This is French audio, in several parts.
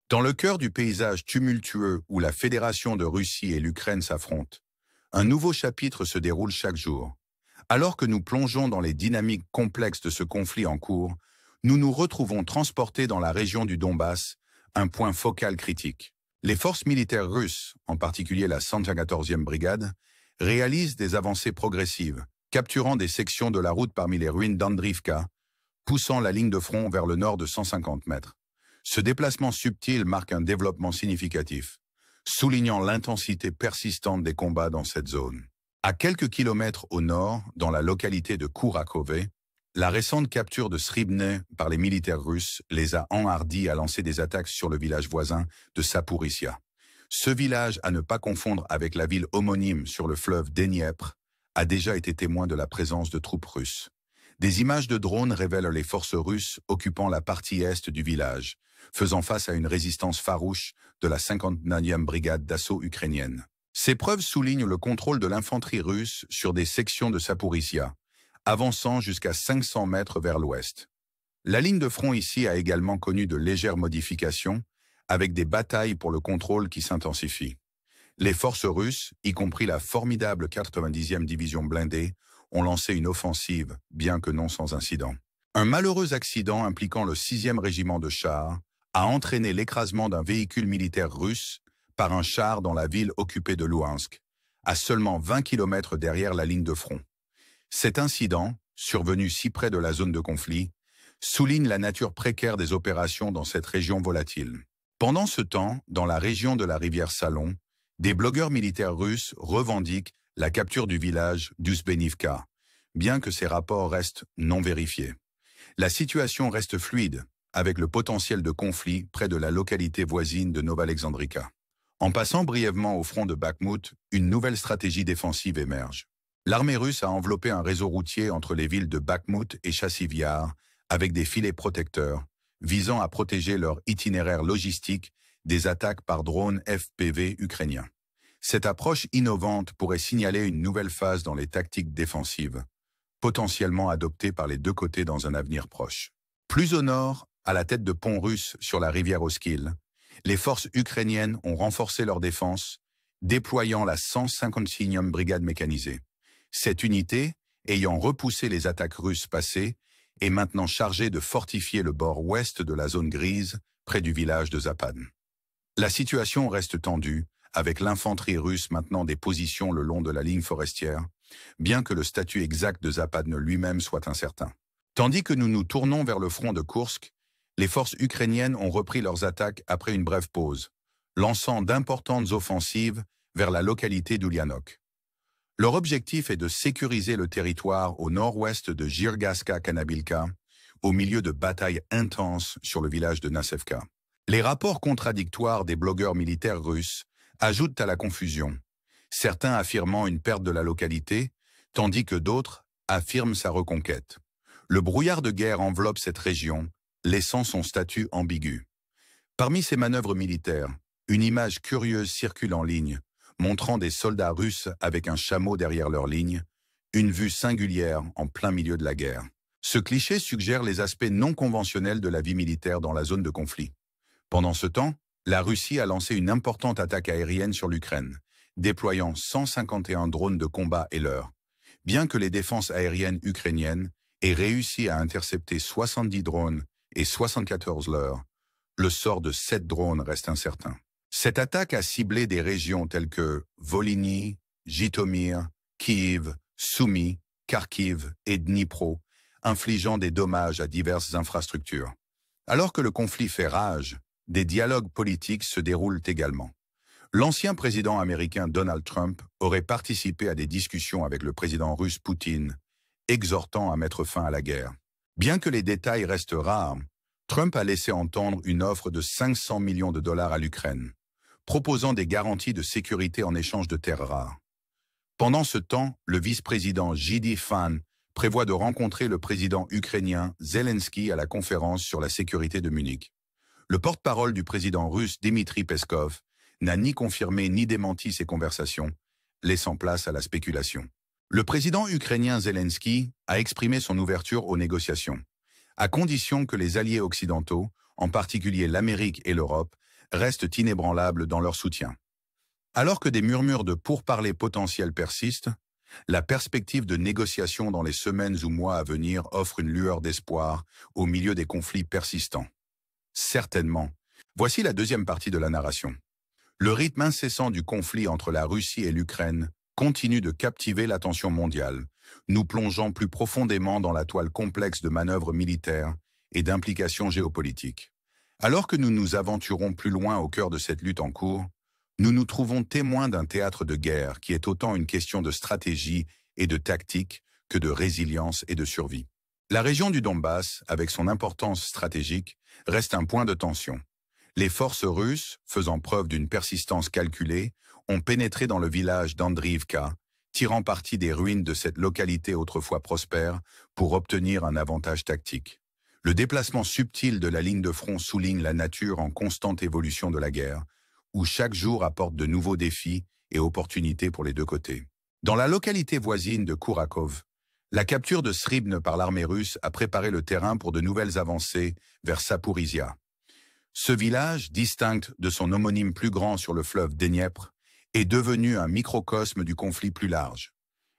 Dans le cœur du paysage tumultueux où la Fédération de Russie et l'Ukraine s'affrontent, un nouveau chapitre se déroule chaque jour. Alors que nous plongeons dans les dynamiques complexes de ce conflit en cours, nous nous retrouvons transportés dans la région du Donbass, un point focal critique. Les forces militaires russes, en particulier la 114e brigade, réalisent des avancées progressives, capturant des sections de la route parmi les ruines d'Andrivka, poussant la ligne de front vers le nord de 150 mètres. Ce déplacement subtil marque un développement significatif, soulignant l'intensité persistante des combats dans cette zone. À quelques kilomètres au nord, dans la localité de Kourakové, la récente capture de Sribne par les militaires russes les a enhardis à lancer des attaques sur le village voisin de Sapouricia. Ce village, à ne pas confondre avec la ville homonyme sur le fleuve Dniepr, a déjà été témoin de la présence de troupes russes. Des images de drones révèlent les forces russes occupant la partie est du village, faisant face à une résistance farouche de la 59e brigade d'assaut ukrainienne. Ces preuves soulignent le contrôle de l'infanterie russe sur des sections de Sapouricia, avançant jusqu'à 500 mètres vers l'ouest. La ligne de front ici a également connu de légères modifications, avec des batailles pour le contrôle qui s'intensifient. Les forces russes, y compris la formidable 90e division blindée, ont lancé une offensive, bien que non sans incident. Un malheureux accident impliquant le 6e régiment de chars a entraîné l'écrasement d'un véhicule militaire russe par un char dans la ville occupée de Louhansk, à seulement 20 km derrière la ligne de front. Cet incident, survenu si près de la zone de conflit, souligne la nature précaire des opérations dans cette région volatile. Pendant ce temps, dans la région de la rivière Salon, des blogueurs militaires russes revendiquent la capture du village d'Uzbenivka, bien que ces rapports restent non vérifiés. La situation reste fluide, avec le potentiel de conflit près de la localité voisine de Novalexandrivka. En passant brièvement au front de Bakhmout, une nouvelle stratégie défensive émerge. L'armée russe a enveloppé un réseau routier entre les villes de Bakhmout et Chassiv Yar avec des filets protecteurs, visant à protéger leur itinéraire logistique des attaques par drones FPV ukrainiens. Cette approche innovante pourrait signaler une nouvelle phase dans les tactiques défensives, potentiellement adoptées par les deux côtés dans un avenir proche. Plus au nord, à la tête de ponts russes sur la rivière Oskil, les forces ukrainiennes ont renforcé leur défense, déployant la 156e brigade mécanisée. Cette unité, ayant repoussé les attaques russes passées, est maintenant chargée de fortifier le bord ouest de la zone grise, près du village de Zapadne. La situation reste tendue, avec l'infanterie russe maintenant des positions le long de la ligne forestière, bien que le statut exact de Zapadne lui-même soit incertain. Tandis que nous nous tournons vers le front de Koursk, les forces ukrainiennes ont repris leurs attaques après une brève pause, lançant d'importantes offensives vers la localité d'Ulianok. Leur objectif est de sécuriser le territoire au nord-ouest de Jirgaska-Kanabilka, au milieu de batailles intenses sur le village de Nassevka. Les rapports contradictoires des blogueurs militaires russes ajoutent à la confusion, certains affirmant une perte de la localité, tandis que d'autres affirment sa reconquête. Le brouillard de guerre enveloppe cette région, laissant son statut ambigu. Parmi ces manœuvres militaires, une image curieuse circule en ligne, montrant des soldats russes avec un chameau derrière leur ligne, une vue singulière en plein milieu de la guerre. Ce cliché suggère les aspects non conventionnels de la vie militaire dans la zone de conflit. Pendant ce temps, la Russie a lancé une importante attaque aérienne sur l'Ukraine, déployant 151 drones de combat et leurs. Bien que les défenses aériennes ukrainiennes aient réussi à intercepter 70 drones et 74 leurs, le sort de 7 drones reste incertain. Cette attaque a ciblé des régions telles que Volhynie, Jitomir, Kiev, Soumy, Kharkiv et Dnipro, infligeant des dommages à diverses infrastructures. Alors que le conflit fait rage, des dialogues politiques se déroulent également. L'ancien président américain Donald Trump aurait participé à des discussions avec le président russe Poutine, exhortant à mettre fin à la guerre. Bien que les détails restent rares, Trump a laissé entendre une offre de 500 millions de dollars à l'Ukraine, proposant des garanties de sécurité en échange de terres rares. Pendant ce temps, le vice-président J.D. Vance prévoit de rencontrer le président ukrainien Zelensky à la conférence sur la sécurité de Munich. Le porte-parole du président russe Dmitri Peskov n'a ni confirmé ni démenti ces conversations, laissant place à la spéculation. Le président ukrainien Zelensky a exprimé son ouverture aux négociations, à condition que les alliés occidentaux, en particulier l'Amérique et l'Europe, restent inébranlables dans leur soutien. Alors que des murmures de pourparlers potentiels persistent, la perspective de négociations dans les semaines ou mois à venir offre une lueur d'espoir au milieu des conflits persistants. Certainement. Voici la deuxième partie de la narration. Le rythme incessant du conflit entre la Russie et l'Ukraine continue de captiver l'attention mondiale, nous plongeant plus profondément dans la toile complexe de manœuvres militaires et d'implications géopolitiques. Alors que nous nous aventurons plus loin au cœur de cette lutte en cours, nous nous trouvons témoins d'un théâtre de guerre qui est autant une question de stratégie et de tactique que de résilience et de survie. La région du Donbass, avec son importance stratégique, reste un point de tension. Les forces russes, faisant preuve d'une persistance calculée, ont pénétré dans le village d'Andriivka, tirant parti des ruines de cette localité autrefois prospère pour obtenir un avantage tactique. Le déplacement subtil de la ligne de front souligne la nature en constante évolution de la guerre, où chaque jour apporte de nouveaux défis et opportunités pour les deux côtés. Dans la localité voisine de Kourakov, la capture de Sribne par l'armée russe a préparé le terrain pour de nouvelles avancées vers Saporizhia. Ce village, distinct de son homonyme plus grand sur le fleuve Dniepr, est devenu un microcosme du conflit plus large.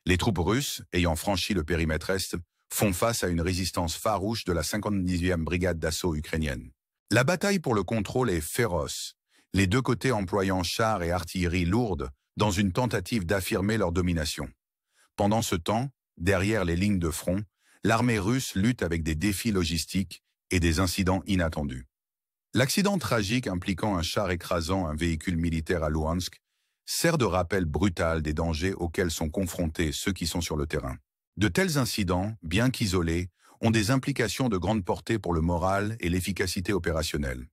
Les troupes russes, ayant franchi le périmètre Est, font face à une résistance farouche de la 50e brigade d'assaut ukrainienne. La bataille pour le contrôle est féroce, les deux côtés employant chars et artillerie lourde dans une tentative d'affirmer leur domination. Pendant ce temps, derrière les lignes de front, l'armée russe lutte avec des défis logistiques et des incidents inattendus. L'accident tragique impliquant un char écrasant un véhicule militaire à Louhansk sert de rappel brutal des dangers auxquels sont confrontés ceux qui sont sur le terrain. De tels incidents, bien qu'isolés, ont des implications de grande portée pour le moral et l'efficacité opérationnelle.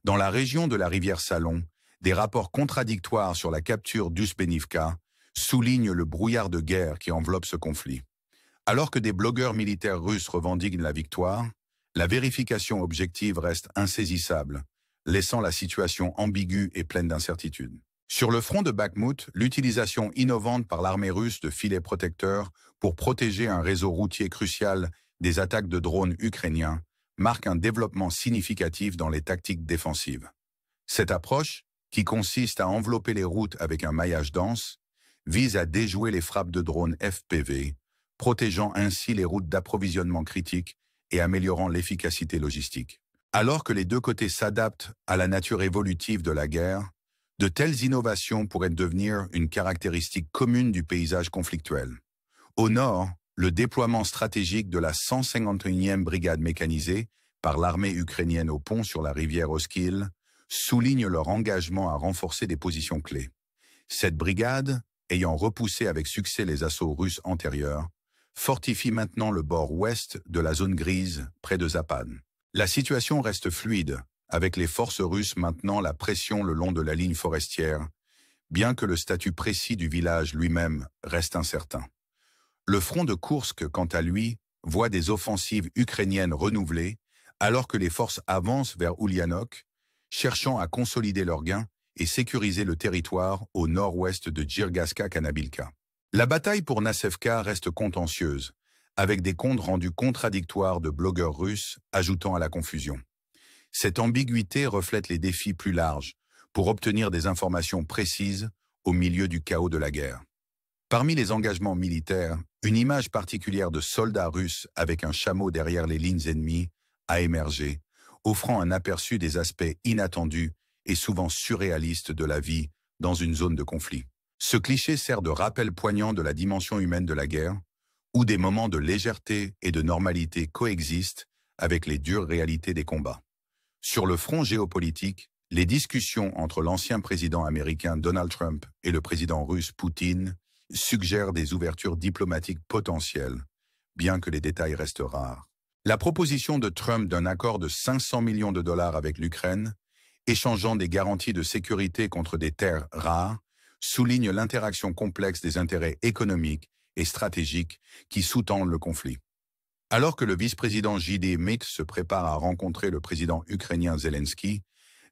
Dans la région de la rivière Salon, des rapports contradictoires sur la capture d'Uspenivka soulignent le brouillard de guerre qui enveloppe ce conflit. Alors que des blogueurs militaires russes revendiquent la victoire, la vérification objective reste insaisissable, laissant la situation ambiguë et pleine d'incertitudes. Sur le front de Bakhmout, l'utilisation innovante par l'armée russe de filets protecteurs pour protéger un réseau routier crucial des attaques de drones ukrainiens marque un développement significatif dans les tactiques défensives. Cette approche, qui consiste à envelopper les routes avec un maillage dense, vise à déjouer les frappes de drones FPV, protégeant ainsi les routes d'approvisionnement critiques et améliorant l'efficacité logistique. Alors que les deux côtés s'adaptent à la nature évolutive de la guerre, de telles innovations pourraient devenir une caractéristique commune du paysage conflictuel. Au nord, le déploiement stratégique de la 151e brigade mécanisée par l'armée ukrainienne au pont sur la rivière Oskil souligne leur engagement à renforcer des positions clés. Cette brigade, ayant repoussé avec succès les assauts russes antérieurs, fortifie maintenant le bord ouest de la zone grise près de Zapan. La situation reste fluide, avec les forces russes maintenant la pression le long de la ligne forestière, bien que le statut précis du village lui-même reste incertain. Le front de Koursk, quant à lui, voit des offensives ukrainiennes renouvelées, alors que les forces avancent vers Ulyanok, cherchant à consolider leurs gains et sécuriser le territoire au nord-ouest de Djirgaska-Kanabilka. La bataille pour Nassevka reste contentieuse, avec des comptes rendus contradictoires de blogueurs russes ajoutant à la confusion. Cette ambiguïté reflète les défis plus larges pour obtenir des informations précises au milieu du chaos de la guerre. Parmi les engagements militaires, une image particulière de soldats russes avec un chameau derrière les lignes ennemies a émergé, offrant un aperçu des aspects inattendus et souvent surréalistes de la vie dans une zone de conflit. Ce cliché sert de rappel poignant de la dimension humaine de la guerre, où des moments de légèreté et de normalité coexistent avec les dures réalités des combats. Sur le front géopolitique, les discussions entre l'ancien président américain Donald Trump et le président russe Poutine suggèrent des ouvertures diplomatiques potentielles, bien que les détails restent rares. La proposition de Trump d'un accord de 500 millions de dollars avec l'Ukraine, échangeant des garanties de sécurité contre des terres rares, souligne l'interaction complexe des intérêts économiques et stratégiques qui sous-tendent le conflit. Alors que le vice-président J.D. Vance se prépare à rencontrer le président ukrainien Zelensky,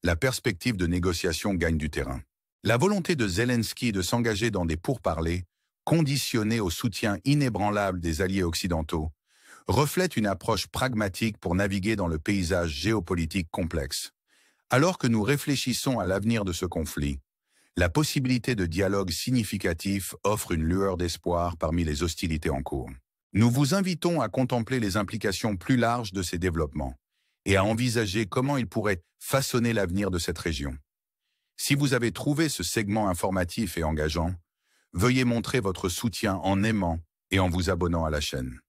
la perspective de négociation gagne du terrain. La volonté de Zelensky de s'engager dans des pourparlers, conditionnés au soutien inébranlable des alliés occidentaux, reflète une approche pragmatique pour naviguer dans le paysage géopolitique complexe. Alors que nous réfléchissons à l'avenir de ce conflit, la possibilité de dialogue significatif offre une lueur d'espoir parmi les hostilités en cours. Nous vous invitons à contempler les implications plus larges de ces développements et à envisager comment ils pourraient façonner l'avenir de cette région. Si vous avez trouvé ce segment informatif et engageant, veuillez montrer votre soutien en aimant et en vous abonnant à la chaîne.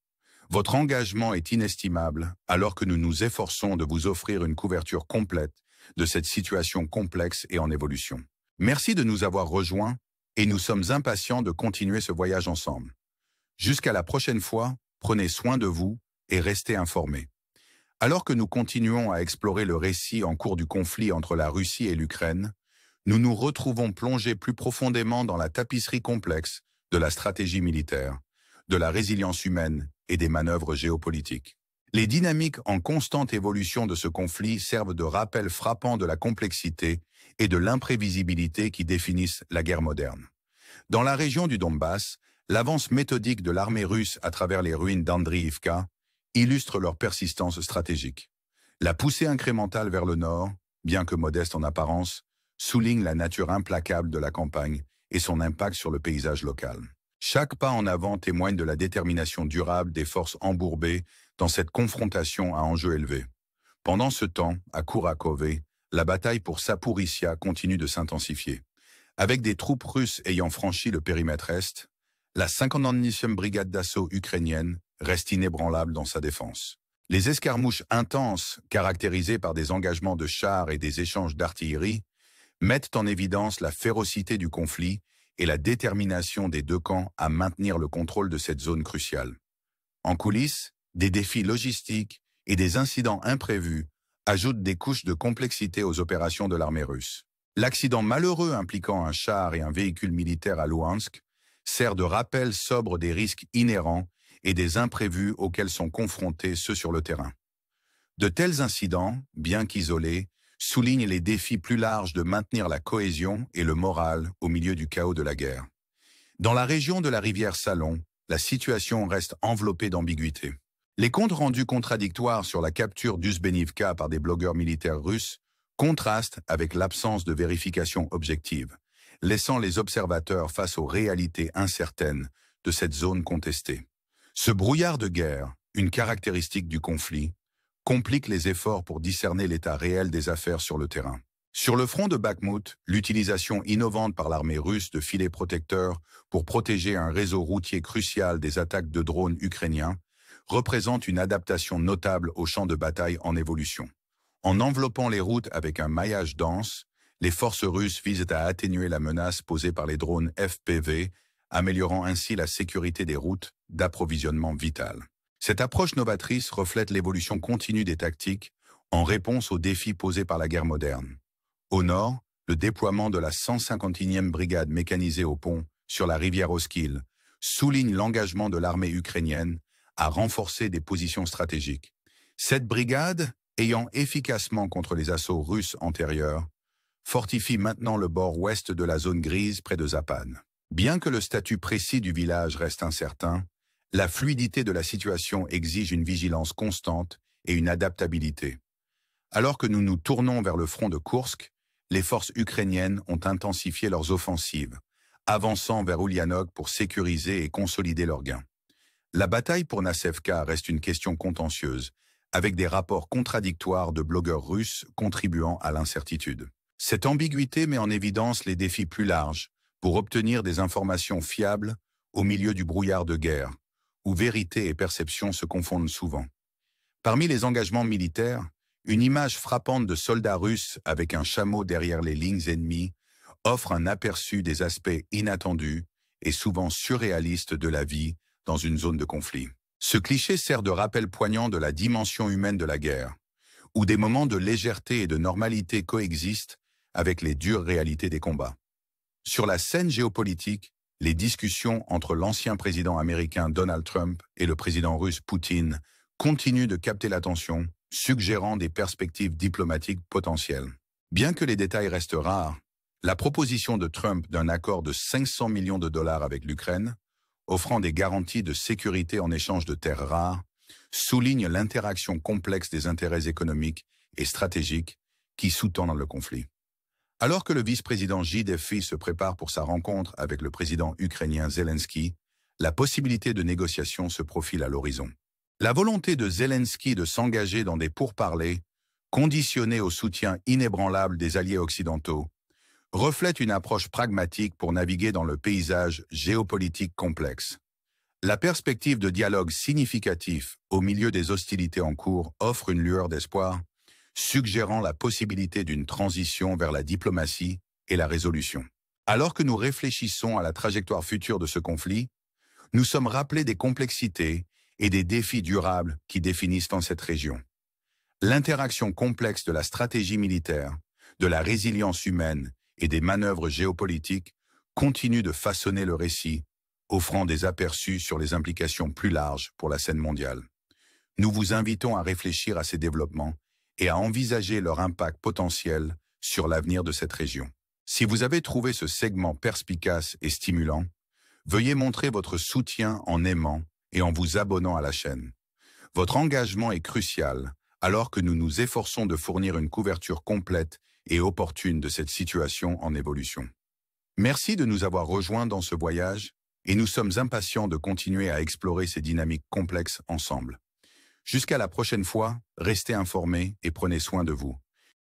Votre engagement est inestimable alors que nous nous efforçons de vous offrir une couverture complète de cette situation complexe et en évolution. Merci de nous avoir rejoints et nous sommes impatients de continuer ce voyage ensemble. Jusqu'à la prochaine fois, prenez soin de vous et restez informés. Alors que nous continuons à explorer le récit en cours du conflit entre la Russie et l'Ukraine, nous nous retrouvons plongés plus profondément dans la tapisserie complexe de la stratégie militaire, de la résilience humaine et des manœuvres géopolitiques. Les dynamiques en constante évolution de ce conflit servent de rappel frappant de la complexité et de l'imprévisibilité qui définissent la guerre moderne. Dans la région du Donbass, l'avance méthodique de l'armée russe à travers les ruines d'Andriivka illustre leur persistance stratégique. La poussée incrémentale vers le nord, bien que modeste en apparence, souligne la nature implacable de la campagne et son impact sur le paysage local. Chaque pas en avant témoigne de la détermination durable des forces embourbées dans cette confrontation à enjeux élevés. Pendant ce temps, à Kourakove, la bataille pour Sapourissia continue de s'intensifier. Avec des troupes russes ayant franchi le périmètre est, la 59e brigade d'assaut ukrainienne reste inébranlable dans sa défense. Les escarmouches intenses, caractérisées par des engagements de chars et des échanges d'artillerie, mettent en évidence la férocité du conflit et la détermination des deux camps à maintenir le contrôle de cette zone cruciale. En coulisses, des défis logistiques et des incidents imprévus ajoutent des couches de complexité aux opérations de l'armée russe. L'accident malheureux impliquant un char et un véhicule militaire à Louhansk sert de rappel sobre des risques inhérents et des imprévus auxquels sont confrontés ceux sur le terrain. De tels incidents, bien qu'isolés, soulignent les défis plus larges de maintenir la cohésion et le moral au milieu du chaos de la guerre. Dans la région de la rivière Salon, la situation reste enveloppée d'ambiguïté. Les comptes rendus contradictoires sur la capture d'Uzbenivka par des blogueurs militaires russes contrastent avec l'absence de vérification objective, laissant les observateurs face aux réalités incertaines de cette zone contestée. Ce brouillard de guerre, une caractéristique du conflit, complique les efforts pour discerner l'état réel des affaires sur le terrain. Sur le front de Bakhmout, l'utilisation innovante par l'armée russe de filets protecteurs pour protéger un réseau routier crucial des attaques de drones ukrainiens représente une adaptation notable au champ de bataille en évolution. En enveloppant les routes avec un maillage dense, les forces russes visent à atténuer la menace posée par les drones FPV, améliorant ainsi la sécurité des routes d'approvisionnement vitales. Cette approche novatrice reflète l'évolution continue des tactiques en réponse aux défis posés par la guerre moderne. Au nord, le déploiement de la 151e brigade mécanisée au pont sur la rivière Oskil souligne l'engagement de l'armée ukrainienne à renforcer des positions stratégiques. Cette brigade, ayant efficacement contre les assauts russes antérieurs, fortifie maintenant le bord ouest de la zone grise près de Zapan. Bien que le statut précis du village reste incertain, la fluidité de la situation exige une vigilance constante et une adaptabilité. Alors que nous nous tournons vers le front de Koursk, les forces ukrainiennes ont intensifié leurs offensives, avançant vers Ulyanok pour sécuriser et consolider leurs gains. La bataille pour Nassevka reste une question contentieuse, avec des rapports contradictoires de blogueurs russes contribuant à l'incertitude. Cette ambiguïté met en évidence les défis plus larges pour obtenir des informations fiables au milieu du brouillard de guerre, où vérité et perception se confondent souvent. Parmi les engagements militaires, une image frappante de soldats russes avec un chameau derrière les lignes ennemies offre un aperçu des aspects inattendus et souvent surréalistes de la vie dans une zone de conflit. Ce cliché sert de rappel poignant de la dimension humaine de la guerre, où des moments de légèreté et de normalité coexistent avec les dures réalités des combats. Sur la scène géopolitique, les discussions entre l'ancien président américain Donald Trump et le président russe Poutine continuent de capter l'attention, suggérant des perspectives diplomatiques potentielles. Bien que les détails restent rares, la proposition de Trump d'un accord de 500 millions de dollars avec l'Ukraine, offrant des garanties de sécurité en échange de terres rares, souligne l'interaction complexe des intérêts économiques et stratégiques qui sous-tendent le conflit. Alors que le vice-président JDFI se prépare pour sa rencontre avec le président ukrainien Zelensky, la possibilité de négociation se profile à l'horizon. La volonté de Zelensky de s'engager dans des pourparlers, conditionnés au soutien inébranlable des alliés occidentaux, reflète une approche pragmatique pour naviguer dans le paysage géopolitique complexe. La perspective de dialogue significatif au milieu des hostilités en cours offre une lueur d'espoir, suggérant la possibilité d'une transition vers la diplomatie et la résolution. Alors que nous réfléchissons à la trajectoire future de ce conflit, nous sommes rappelés des complexités et des défis durables qui définissent dans cette région. L'interaction complexe de la stratégie militaire, de la résilience humaine et des manœuvres géopolitiques continue de façonner le récit, offrant des aperçus sur les implications plus larges pour la scène mondiale. Nous vous invitons à réfléchir à ces développements et à envisager leur impact potentiel sur l'avenir de cette région. Si vous avez trouvé ce segment perspicace et stimulant, veuillez montrer votre soutien en aimant et en vous abonnant à la chaîne. Votre engagement est crucial alors que nous nous efforçons de fournir une couverture complète et opportune de cette situation en évolution. Merci de nous avoir rejoints dans ce voyage et nous sommes impatients de continuer à explorer ces dynamiques complexes ensemble. Jusqu'à la prochaine fois, restez informés et prenez soin de vous.